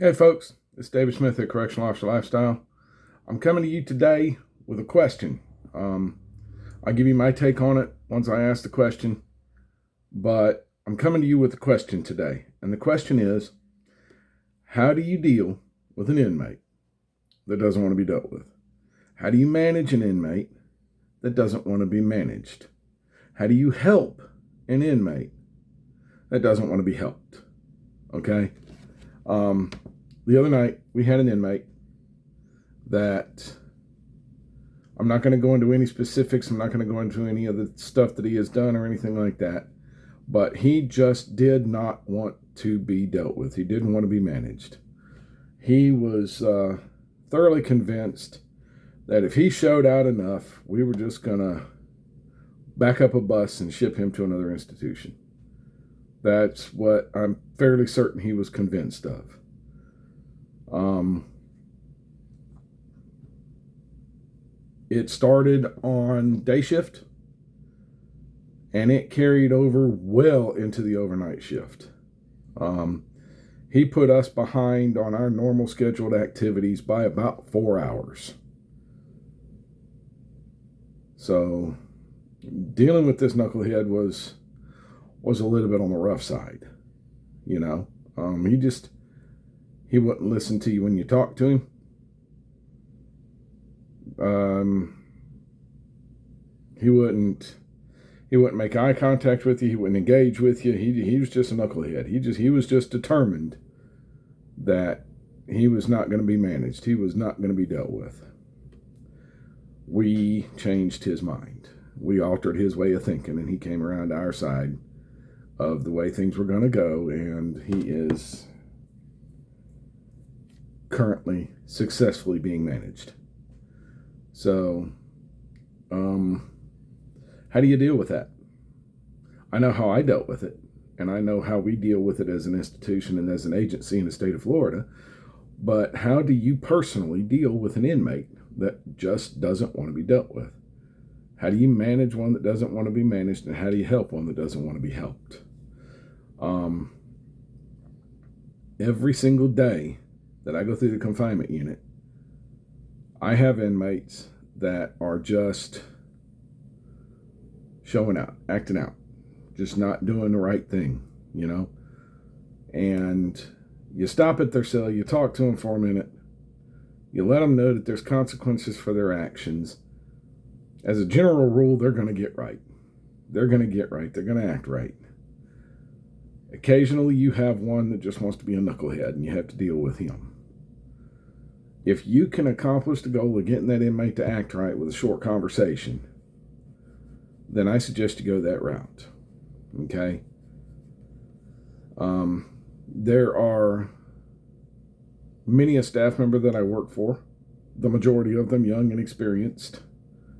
Hey folks, it's David Smith at Correctional Officer Lifestyle. I'm coming to you today with a question. I'll give you my take on it once I ask the question, but I'm coming to you with a question today. And the question is, how do you deal with an inmate that doesn't want to be dealt with? How do you manage an inmate that doesn't want to be managed? How do you help an inmate that doesn't want to be helped? Okay? The other night, we had an inmate that I'm not going to go into any specifics. I'm not going to go into any of the stuff that he has done or anything like that. But he just did not want to be dealt with. He didn't want to be managed. He was thoroughly convinced that if he showed out enough, we were just going to back up a bus and ship him to another institution. That's what I'm fairly certain he was convinced of. It started on day shift and it carried over well into the overnight shift. He put us behind on our normal scheduled activities by about 4 hours. So dealing with this knucklehead was a little bit on the rough side, you know. He wouldn't listen to you when you talked to him. He wouldn't make eye contact with you. He wouldn't engage with you. He was just a knucklehead. He was just determined that he was not going to be managed. He was not going to be dealt with. We changed his mind. We altered his way of thinking, and he came around to our side of the way things were going to go, and he is currently successfully being managed. So, how do you deal with that? I know how I dealt with it, and I know how we deal with it as an institution and as an agency in the state of Florida. But how do you personally deal with an inmate that just doesn't want to be dealt with? How do you manage one that doesn't want to be managed, and how do you help one that doesn't want to be helped? Every single day that I go through the confinement unit, I have inmates that are just showing out, acting out, just not doing the right thing, you know. And you stop at their cell, you talk to them for a minute, you let them know that there's consequences for their actions. As a general rule, they're going to get right. They're going to get right. They're going to act right. Occasionally, you have one that just wants to be a knucklehead, and you have to deal with him. If you can accomplish the goal of getting that inmate to act right with a short conversation, then I suggest you go that route. Okay? There are many a staff member that I work for, the majority of them young and experienced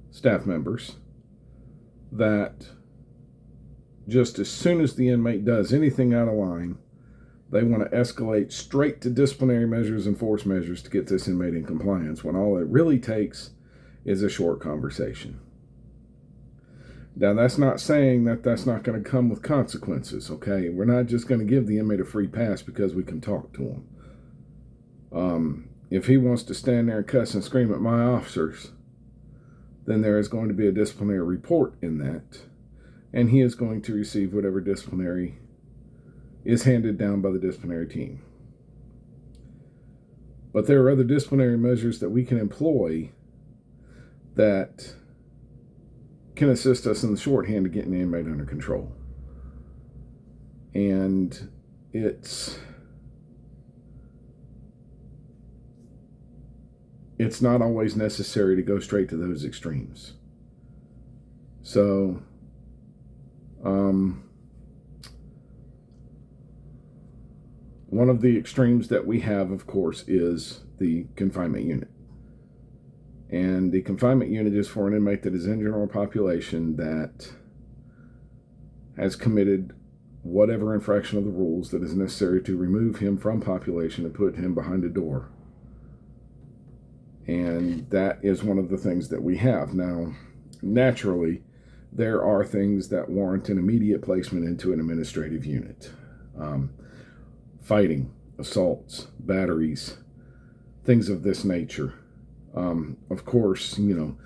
staff members, that just as soon as the inmate does anything out of line, they want to escalate straight to disciplinary measures and force measures to get this inmate in compliance, when all it really takes is a short conversation. Now, that's not saying that that's not going to come with consequences, okay? We're not just going to give the inmate a free pass because we can talk to him. If he wants to stand there and cuss and scream at my officers, then there is going to be a disciplinary report in that, and he is going to receive whatever disciplinary is handed down by the disciplinary team. But there are other disciplinary measures that we can employ that can assist us in the shorthand of getting the inmate under control. And it's not always necessary to go straight to those extremes. So, one of the extremes that we have, of course, is the confinement unit. And the confinement unit is for an inmate that is in general population that has committed whatever infraction of the rules that is necessary to remove him from population and put him behind a door. And that is one of the things that we have. Now, naturally, there are things that warrant an immediate placement into an administrative unit. Fighting, assaults, batteries, things of this nature. Of course, in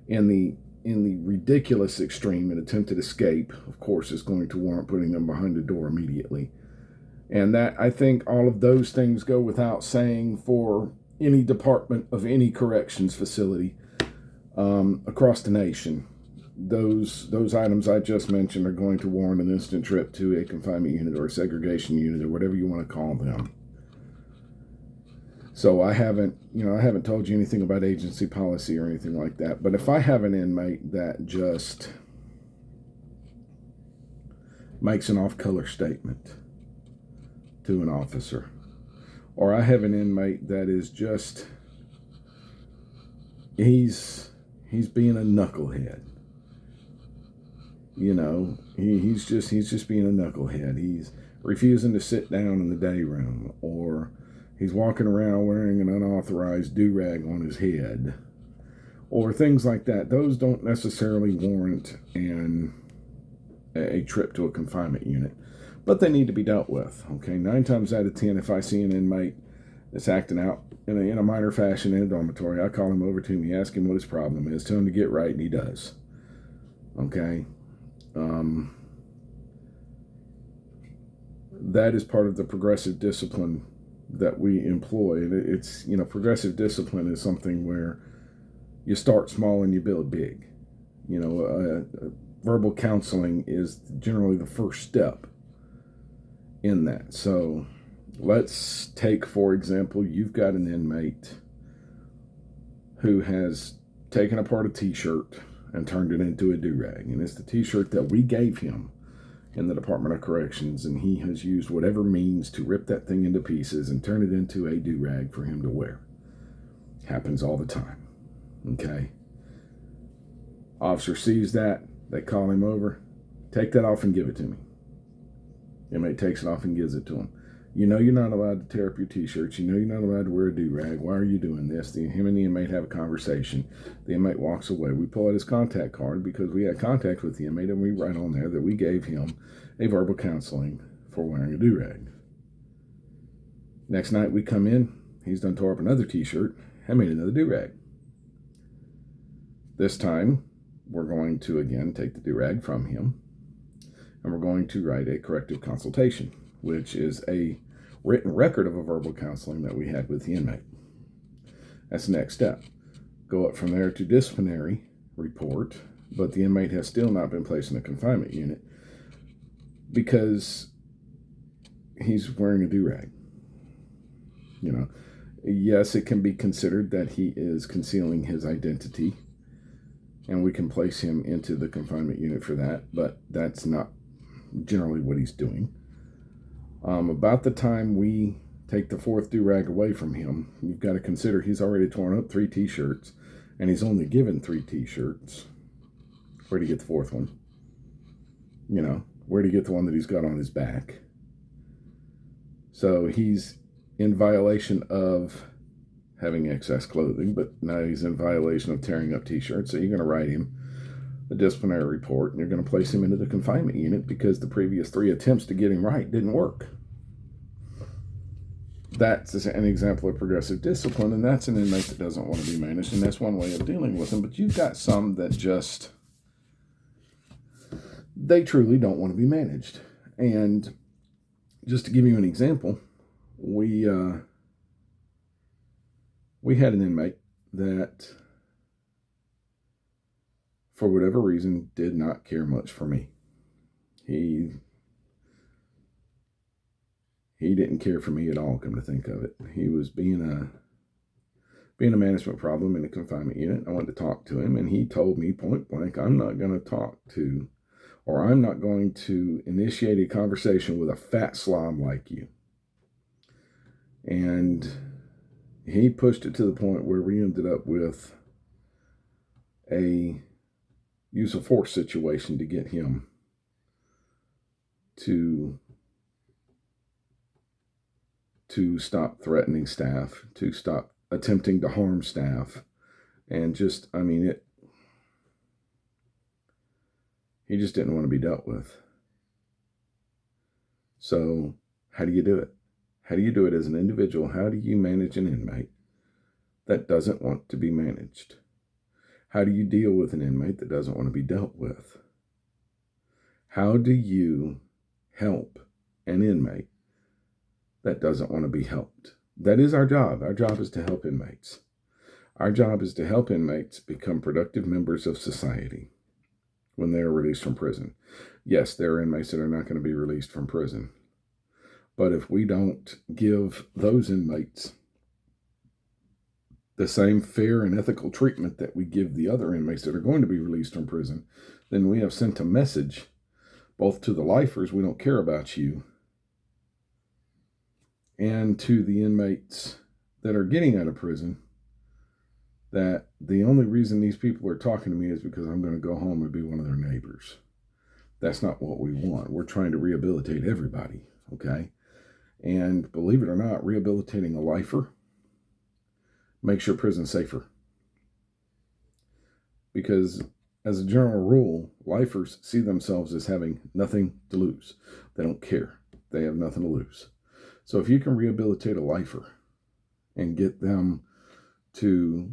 the ridiculous extreme, an attempted escape, of course, is going to warrant putting them behind the door immediately. And that, I think all of those things go without saying for any department of any corrections facility across the nation. Those items I just mentioned are going to warrant an instant trip to a confinement unit or a segregation unit or whatever you want to call them. So I haven't told you anything about agency policy or anything like that. But if I have an inmate that just makes an off-color statement to an officer, or I have an inmate that is just he's being a knucklehead. He's just being a knucklehead. He's refusing to sit down in the day room, or he's walking around wearing an unauthorized do-rag on his head, or things like that. Those don't necessarily warrant a trip to a confinement unit, but they need to be dealt with. Okay, 9 times out of 10, if I see an inmate that's acting out in a minor fashion in a dormitory, I call him over to me, ask him what his problem is, tell him to get right, and he does. Okay. That is part of the progressive discipline that we employ. It's, progressive discipline is something where you start small and you build big. Verbal counseling is generally the first step in that. So let's take, for example, you've got an inmate who has taken apart a t-shirt and turned it into a do-rag. And it's the t-shirt that we gave him in the Department of Corrections, and he has used whatever means to rip that thing into pieces and turn it into a do-rag for him to wear. Happens all the time. Okay? Officer sees that, they call him over, take that off and give it to me. Inmate takes it off and gives it to him. You're not allowed to tear up your t-shirts. You're not allowed to wear a do-rag. Why are you doing this? Him and the inmate have a conversation. The inmate walks away. We pull out his contact card because we had contact with the inmate, and we write on there that we gave him a verbal counseling for wearing a do-rag. Next night we come in, he's done tore up another t-shirt and made another do-rag. This time we're going to again take the do-rag from him, and we're going to write a corrective consultation, which is a written record of a verbal counseling that we had with the inmate. That's the next step. Go up from there to disciplinary report, but the inmate has still not been placed in a confinement unit because he's wearing a do-rag. Yes, it can be considered that he is concealing his identity, and we can place him into the confinement unit for that, but that's not generally what he's doing. About the time we take the 4th do-rag away from him, you've got to consider he's already torn up 3 t-shirts, and he's only given 3 t-shirts. Where'd he get the 4th one? Where'd he get the one that he's got on his back? So he's in violation of having excess clothing, but now he's in violation of tearing up t-shirts. So you're going to write him a disciplinary report, and you're going to place him into the confinement unit because the previous 3 attempts to get him right didn't work. That's an example of progressive discipline, and that's an inmate that doesn't want to be managed, and that's one way of dealing with them. But you've got some that they truly don't want to be managed. And just to give you an example, we had an inmate that, for whatever reason, did not care much for me. He didn't care for me at all, come to think of it. He was being a management problem in a confinement unit. I went to talk to him, and he told me point blank, I'm not going to initiate a conversation with a fat slob like you. And he pushed it to the point where we ended up with a use of force situation to get him to stop threatening staff, to stop attempting to harm staff, and he just didn't want to be dealt with. So how do you do it? How do you do it as an individual? How do you manage an inmate that doesn't want to be managed? How do you deal with an inmate that doesn't want to be dealt with? How do you help an inmate that doesn't want to be helped? That is our job. Our job is to help inmates. Our job is to help inmates become productive members of society when they are released from prison. Yes, there are inmates that are not going to be released from prison. But if we don't give those inmates the same fair and ethical treatment that we give the other inmates that are going to be released from prison, then we have sent a message both to the lifers, we don't care about you, and to the inmates that are getting out of prison, that the only reason these people are talking to me is because I'm going to go home and be one of their neighbors. That's not what we want. We're trying to rehabilitate everybody, okay? And believe it or not, rehabilitating a lifer makes your prison safer. Because as a general rule, lifers see themselves as having nothing to lose. They don't care. They have nothing to lose. So if you can rehabilitate a lifer and get them to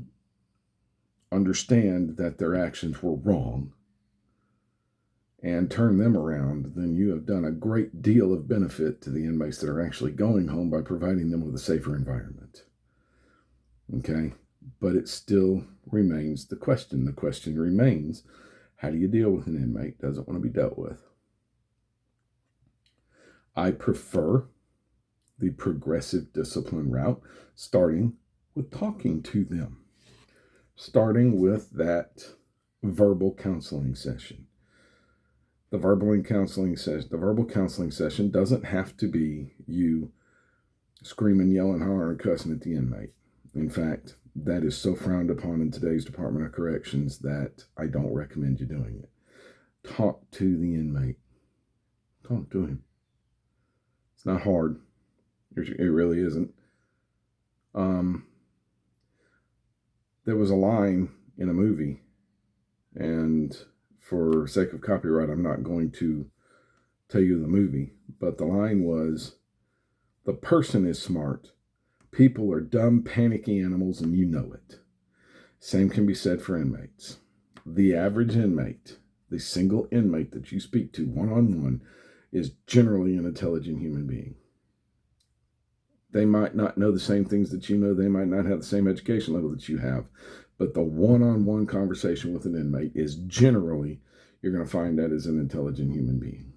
understand that their actions were wrong and turn them around, then you have done a great deal of benefit to the inmates that are actually going home by providing them with a safer environment. Okay? But it still remains the question. The question remains, how do you deal with an inmate that doesn't want to be dealt with? I prefer the progressive discipline route, starting with talking to them, starting with that verbal counseling session. The verbal counseling session doesn't have to be you screaming, yelling, hollering, and cussing at the inmate. In fact, that is so frowned upon in today's Department of Corrections that I don't recommend you doing it. Talk to the inmate. Talk to him. It's not hard. It really isn't. There was a line in a movie, and for sake of copyright, I'm not going to tell you the movie, but the line was, the person is smart. People are dumb, panicky animals, and you know it. Same can be said for inmates. The average inmate, the single inmate that you speak to one-on-one, is generally an intelligent human being. They might not know the same things that you know. They might not have the same education level that you have. But the one-on-one conversation with an inmate is generally, you're going to find that as an intelligent human being.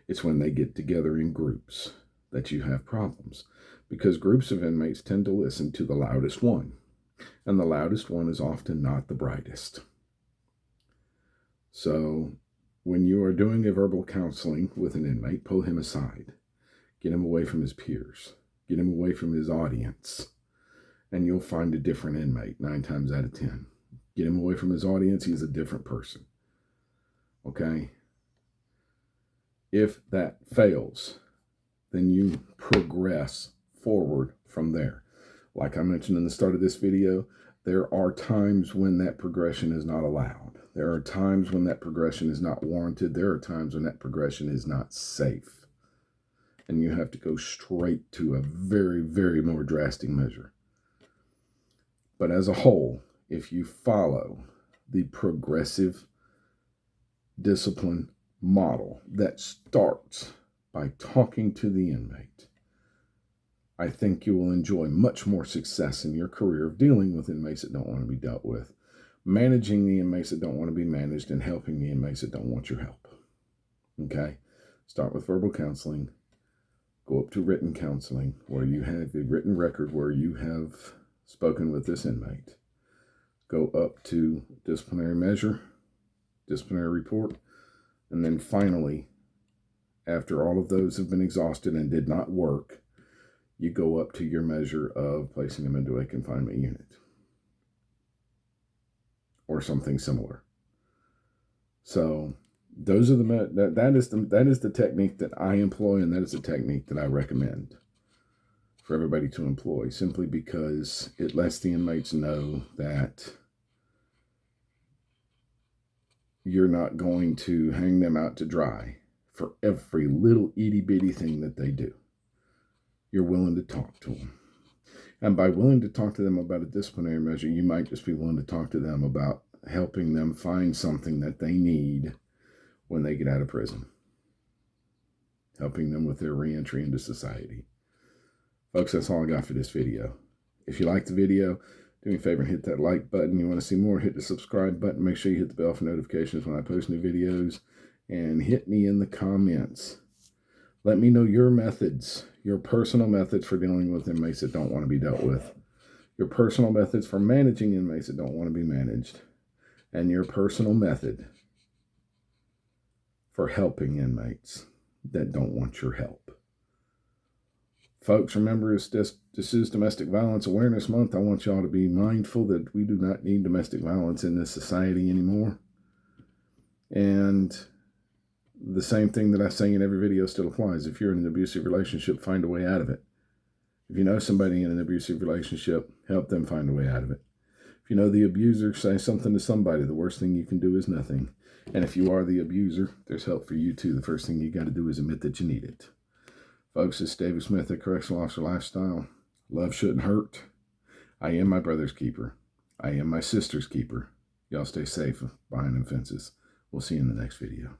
It's when they get together in groups that you have problems. Because groups of inmates tend to listen to the loudest one. And the loudest one is often not the brightest. So when you are doing a verbal counseling with an inmate, pull him aside. Get him away from his peers. Get him away from his audience. And you'll find a different inmate 9 times out of 10. Get him away from his audience, he's a different person. Okay? If that fails, then you progress forward from there. Like I mentioned in the start of this video, there are times when that progression is not allowed. There are times when that progression is not warranted. There are times when that progression is not safe. And you have to go straight to a very, very more drastic measure. But as a whole, if you follow the progressive discipline model that starts by talking to the inmate, I think you will enjoy much more success in your career of dealing with inmates that don't want to be dealt with, managing the inmates that don't want to be managed, and helping the inmates that don't want your help. Okay? Start with verbal counseling. Go up to written counseling, where you have a written record where you have spoken with this inmate. Go up to disciplinary measure, disciplinary report, and then finally, after all of those have been exhausted and did not work, you go up to your measure of placing them into a confinement unit or something similar. So those are that is the technique that I employ, and that is the technique that I recommend for everybody to employ, simply because it lets the inmates know that you're not going to hang them out to dry for every little itty bitty thing that they do. you're willing to talk to them. And by willing to talk to them about a disciplinary measure, you might just be willing to talk to them about helping them find something that they need when they get out of prison. Helping them with their reentry into society. Folks, that's all I got for this video. If you like the video, do me a favor and hit that like button. You want to see more, hit the subscribe button. Make sure you hit the bell for notifications when I post new videos. And hit me in the comments. Let me know your methods, your personal methods for dealing with inmates that don't want to be dealt with. Your personal methods for managing inmates that don't want to be managed. And your personal method for helping inmates that don't want your help. Folks, remember, this is Domestic Violence Awareness Month. I want y'all to be mindful that we do not need domestic violence in this society anymore. And the same thing that I say in every video still applies. If you're in an abusive relationship, find a way out of it. If you know somebody in an abusive relationship, help them find a way out of it. If you know the abuser, say something to somebody. The worst thing you can do is nothing. And if you are the abuser, there's help for you too. The first thing you got to do is admit that you need it. Folks, this is David Smith at Correctional Officer Lifestyle. Love shouldn't hurt. I am my brother's keeper. I am my sister's keeper. Y'all stay safe behind them fences. We'll see you in the next video.